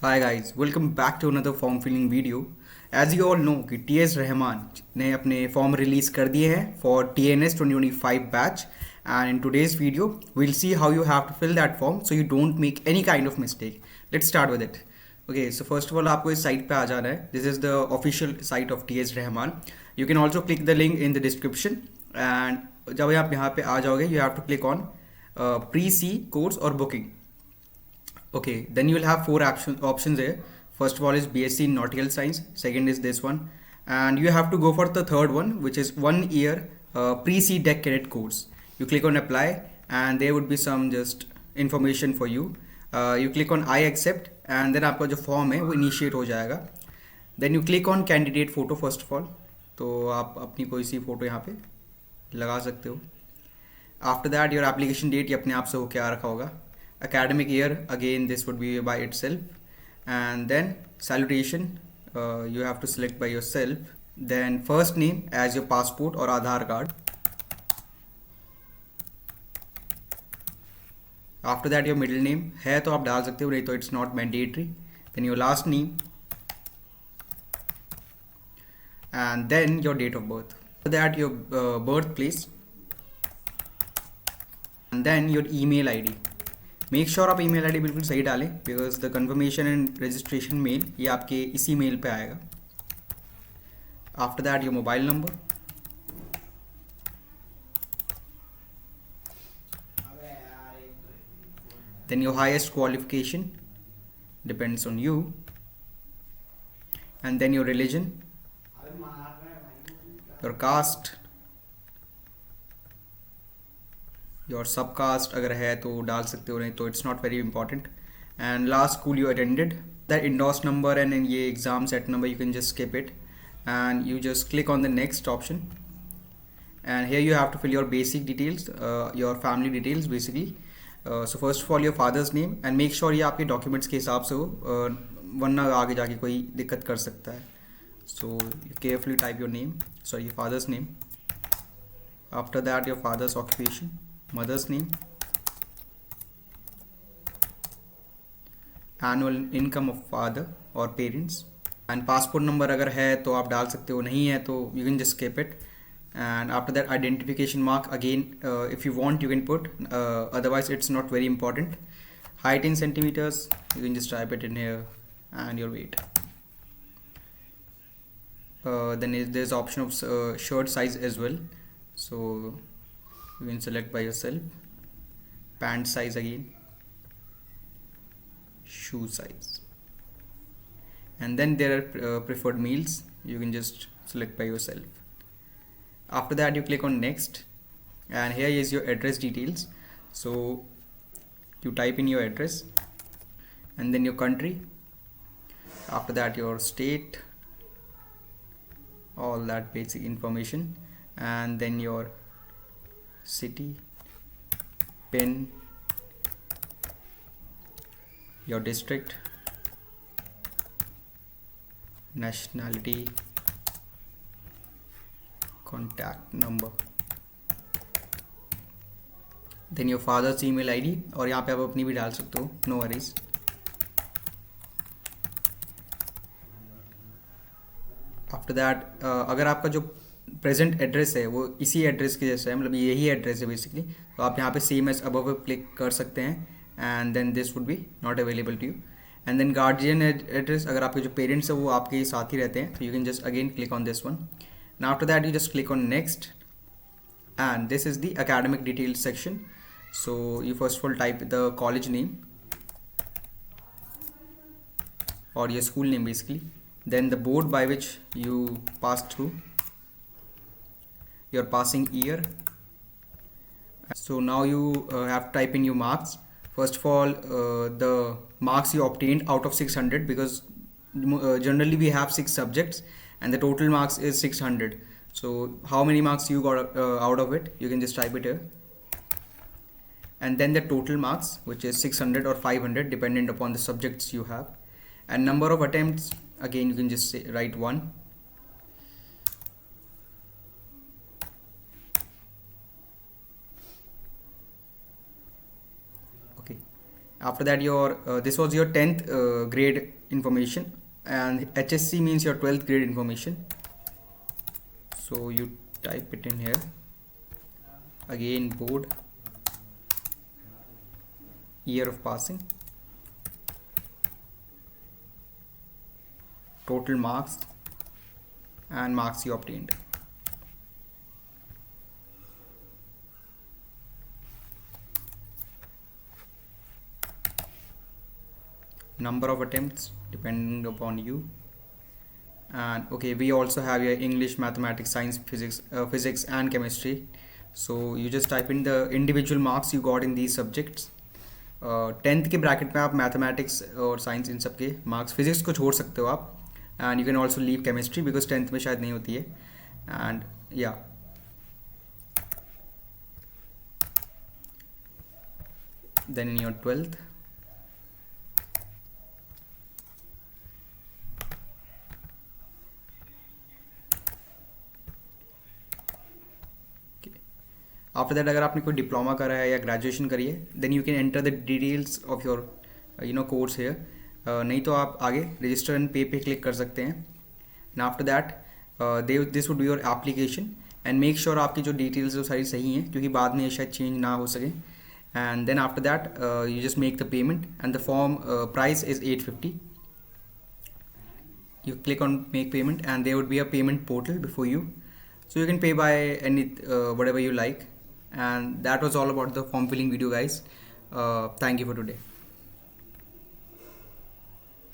Hi guys, welcome back to another form filling video. As you all know कि T S Rahman ने अपने form release कर दिए हैं फॉर TNS 2025 बैच। And in today's video will see how you have to fill that form so you don't make any kind of mistake. Let's start with it. Okay, so first of all आपको इस site पे आ जाना है। This is the official site of TS Rahman. You can also click the link in the description. And जब आप यहाँ पे आ जाओगे you have to click on pre sea course और booking. Okay, then you will have four options here. First of all is BSc in Nautical Science. Second is this one, and you have to go for the third one, which is 1 year pre-C Deck Cadet course. You click on apply, and there would be some just information for you. You click on I accept, and then आपका जो form है वो initiate हो जाएगा. Then you click on candidate photo first of all. तो आप अपनी कोई सी फोटो यहाँ पे लगा सकते हो. After that your application date ये अपने आप से होके आ रखा होगा. Academic year, again this would be by itself. And then salutation, you have to select by yourself. Then first name as your passport or Aadhaar card. After that your middle name है तो आप डाल सकते हो, नहीं तो it's not mandatory. Then your last name and then your date of birth. After that your birthplace and then your email ID. Make sure आप email ID बिल्कुल सही डालें, because the confirmation and registration mail ये आपके इसी mail पे आएगा. After that your mobile number, then your highest qualification depends on you, and then your religion, your caste, your sub caste अगर है तो डाल सकते हो, नहीं तो it's not very important. And last school you attended, that INDoS number and ये exam set number you can just skip it and you just click on the next option. And here you have to fill your basic details, your family details basically. So first of all your father's name, and make sure ये आपके documents के हिसाब से हो, वरना आगे जाके कोई दिक्कत कर सकता है. So you carefully type your name, sorry your father's name. After that your father's occupation, mother's name, annual income of father or parents, and passport number अगर है तो आप डाल सकते हो, नहीं है तो you can just skip it. And after that identification mark, again if you want you can put, otherwise it's not very important. Height in centimetres, you can just type it in here, and your weight. Then there is option of shirt size as well, so you can select by yourself. Pant size again, shoe size, and then there are preferred meals, you can just select by yourself. After that you click on next, and here is your address details. So you type in your address and then your country, after that your state, all that basic information, and then your city, pin, your district, nationality, contact number, then your father's email ID, और यहाँ पे आप अपनी भी डाल सकते हो, no worries. After that अगर आपका जो प्रेजेंट एड्रेस है वो इसी एड्रेस के जैसा है, मतलब यही एड्रेस है बेसिकली, तो आप यहाँ पे सेम एज अबव क्लिक कर सकते हैं, and then this would be not available to you. And then guardian address, अगर आपके जो पेरेंट्स हैं वो आपके साथ ही रहते हैं तो you can just again click on this one. And after that you just click on next, and this is the academic details section. So you first of all type the college name or your school name basically, then the board by which you passed through, your passing year. So now you have to type in your marks. First of all, the marks you obtained out of 600, because generally we have 6 subjects and the total marks is 600. So how many marks you got out of it, you can just type it here, and then the total marks, which is 600 or 500 dependent upon the subjects you have. And number of attempts, again you can just say, write 1. Okay, After that, your this was your 10th grade information, and HSC means your 12th grade information. So you type it in here. Again, board, year of passing, total marks, and marks you obtained. Number of attempts depending upon you. And okay, we also have your English, mathematics, science, physics and chemistry. So you just type in the individual marks you got in these subjects. 10th के bracket में आप mathematics और science इन सब के marks, physics को छोड़ सकते हो आप, and you can also leave chemistry because 10th में शायद नहीं होती है. एंड या then in your 12th, after that अगर आपने कोई डिप्लोमा करा है या ग्रेजुएशन करी है, then you can enter the details of your course here. नहीं तो आप आगे रजिस्टर एंड पे क्लिक कर सकते हैं. And after that this would be your application, and make sure आपकी जो डिटेल्स है वो सारी सही हैं, क्योंकि बाद में ये शायद चेंज ना हो सके. And then after that you just make the payment, and the form price is 850. You click on make payment, and there would be a payment portal before you, so you can pay by any whatever you like. And that was all about the form filling video, guys. Thank you for today.